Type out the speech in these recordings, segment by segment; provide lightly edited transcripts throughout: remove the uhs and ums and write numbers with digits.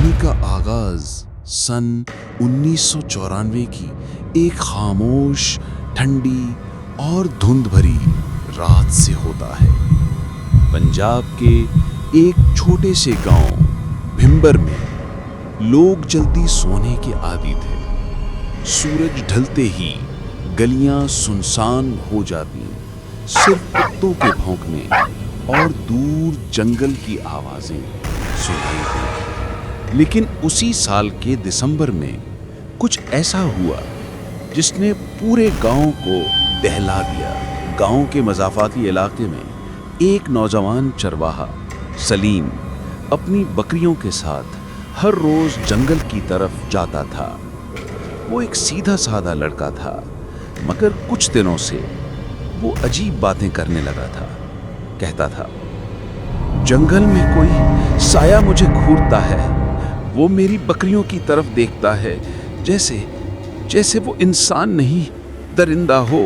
کہانی کا آغاز سن 1994 کی ایک خاموش، ٹھنڈی اور دھند بھری رات سے ہوتا ہے۔ پنجاب کے ایک چھوٹے سے گاؤں بھمبر میں لوگ جلدی سونے کے عادی تھے۔ سورج ڈھلتے ہی گلیاں سنسان ہو جاتی، صرف کتوں کے بھونکنے اور دور جنگل کی آوازیں سنائی دیں۔ لیکن اسی سال کے دسمبر میں کچھ ایسا ہوا جس نے پورے گاؤں کو دہلا دیا۔ گاؤں کے مضافاتی علاقے میں ایک نوجوان چرواہا سلیم اپنی بکریوں کے ساتھ ہر روز جنگل کی طرف جاتا تھا۔ وہ ایک سیدھا سادہ لڑکا تھا، مگر کچھ دنوں سے وہ عجیب باتیں کرنے لگا تھا۔ کہتا تھا، جنگل میں کوئی سایہ مجھے گھورتا ہے، وہ میری بکریوں کی طرف دیکھتا ہے، جیسے وہ انسان نہیں، درندہ ہو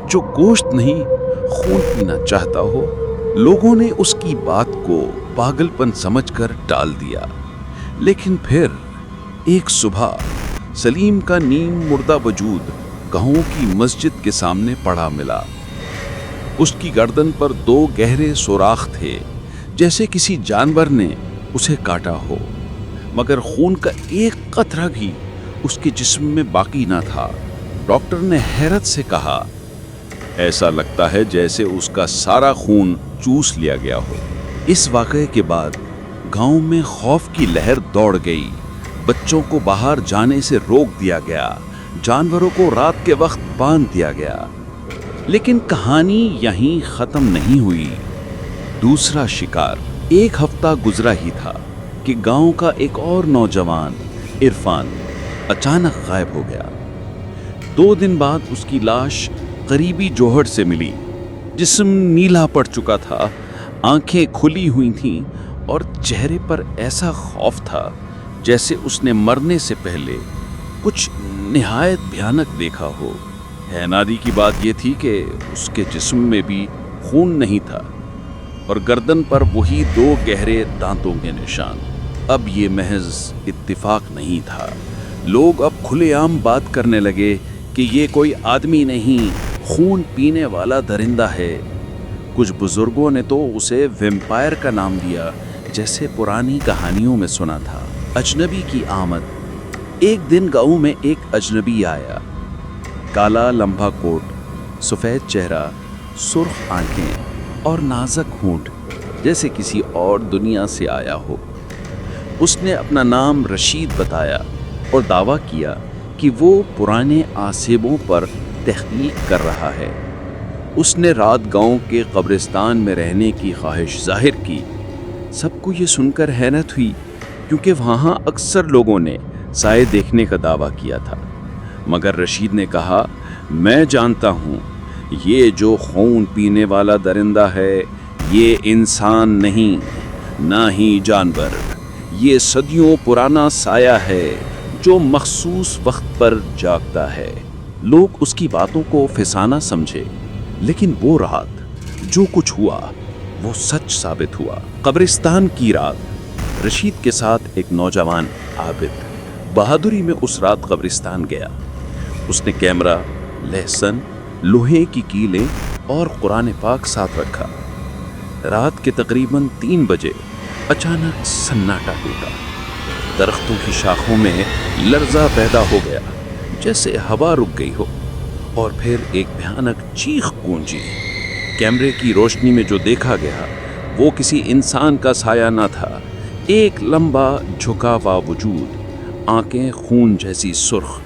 جو گوشت نہیں، خون پینا چاہتا ہو۔ لوگوں نے اس کی بات کو پاگل پن سمجھ کر ٹال دیا، لیکن پھر ایک صبح سلیم کا نیم مردہ وجود گاؤں کی مسجد کے سامنے پڑا ملا۔ اس کی گردن پر 2 گہرے سوراخ تھے، جیسے کسی جانور نے اسے کاٹا ہو، مگر خون کا ایک قطرہ بھی اس کے جسم میں باقی نہ تھا۔ ڈاکٹر نے حیرت سے کہا، ایسا لگتا ہے جیسے اس کا سارا خون چوس لیا گیا ہو۔ اس واقعے کے بعد گاؤں میں خوف کی لہر دوڑ گئی۔ بچوں کو باہر جانے سے روک دیا گیا، جانوروں کو رات کے وقت باندھ دیا گیا۔ لیکن کہانی یہیں ختم نہیں ہوئی۔ دوسرا شکار ایک ہفتہ گزرا ہی تھا کہ گاؤں کا ایک اور نوجوان عرفان اچانک غائب ہو گیا۔ 2 دن بعد اس کی لاش قریبی جوہر سے ملی۔ جسم نیلا پڑ چکا تھا، آنکھیں کھلی ہوئی تھیں اور چہرے پر ایسا خوف تھا جیسے اس نے مرنے سے پہلے کچھ نہایت بھیانک دیکھا ہو۔ حیرانی کی بات یہ تھی کہ اس کے جسم میں بھی خون نہیں تھا اور گردن پر وہی 2 گہرے دانتوں کے نشان۔ اب یہ محض اتفاق نہیں تھا، لوگ اب کھلے عام بات کرنے لگے کہ یہ کوئی آدمی نہیں، خون پینے والا درندہ ہے۔ کچھ بزرگوں نے تو اسے ویمپائر کا نام دیا، جیسے پرانی کہانیوں میں سنا تھا۔ اجنبی کی آمد۔ ایک دن گاؤں میں ایک اجنبی آیا، کالا لمبا کوٹ، سفید چہرہ، سرخ آنکھیں اور نازک ہونٹ، جیسے کسی اور دنیا سے آیا ہو۔ اس نے اپنا نام رشید بتایا اور دعویٰ کیا کہ وہ پرانے آسیبوں پر تحقیق کر رہا ہے۔ اس نے رات گاؤں کے قبرستان میں رہنے کی خواہش ظاہر کی۔ سب کو یہ سن کر حیرت ہوئی، کیونکہ وہاں اکثر لوگوں نے سائے دیکھنے کا دعویٰ کیا تھا، مگر رشید نے کہا، میں جانتا ہوں یہ جو خون پینے والا درندہ ہے یہ انسان نہیں، نہ ہی جانور، یہ صدیوں پرانا سایہ ہے جو مخصوص وقت پر جاگتا ہے۔ لوگ اس کی باتوں کو فسانہ سمجھے، لیکن وہ رات جو کچھ ہوا وہ سچ ثابت ہوا۔ قبرستان کی رات۔ رشید کے ساتھ ایک نوجوان عابد بہادری میں اس رات قبرستان گیا۔ اس نے کیمرہ، لہسن، لوہے کی کیلیں اور قرآن پاک ساتھ رکھا۔ رات کے تقریباً 3 بجے اچانک سناٹا ٹوٹا۔ درختوں کی شاخوں میں لرزہ پیدا ہو گیا، جیسے ہوا رک گئی ہو، اور پھر ایک بھیانک چیخ گونجی۔ کیمرے کی روشنی میں جو دیکھا گیا وہ کسی انسان کا سایہ نہ تھا، ایک لمبا جھکا ہوا وجود، آنکھیں خون جیسی سرخ،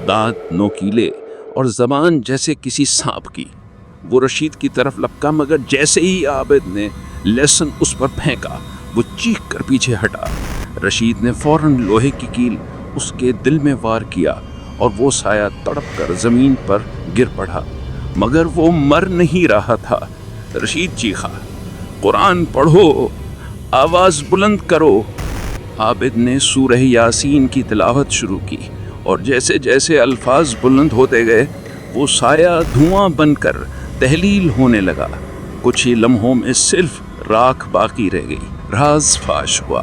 دانت نوکیلے اور زبان جیسے کسی سانپ کی۔ وہ رشید کی طرف لپکا، مگر جیسے ہی عابد نے لہسن اس پر پھینکا وہ چیخ کر پیچھے ہٹا۔ رشید نے فوراً لوہے کی کیل اس کے دل میں وار کیا اور وہ سایہ تڑپ کر زمین پر گر پڑا، مگر وہ مر نہیں رہا تھا۔ رشید چیخا، قرآن پڑھو، آواز بلند کرو۔ عابد نے سورہ یاسین کی تلاوت شروع کی، اور جیسے جیسے الفاظ بلند ہوتے گئے وہ سایہ دھواں بن کر تحلیل ہونے لگا۔ کچھ ہی لمحوں میں صرف راکھ باقی رہ گئی۔ راز فاش ہوا۔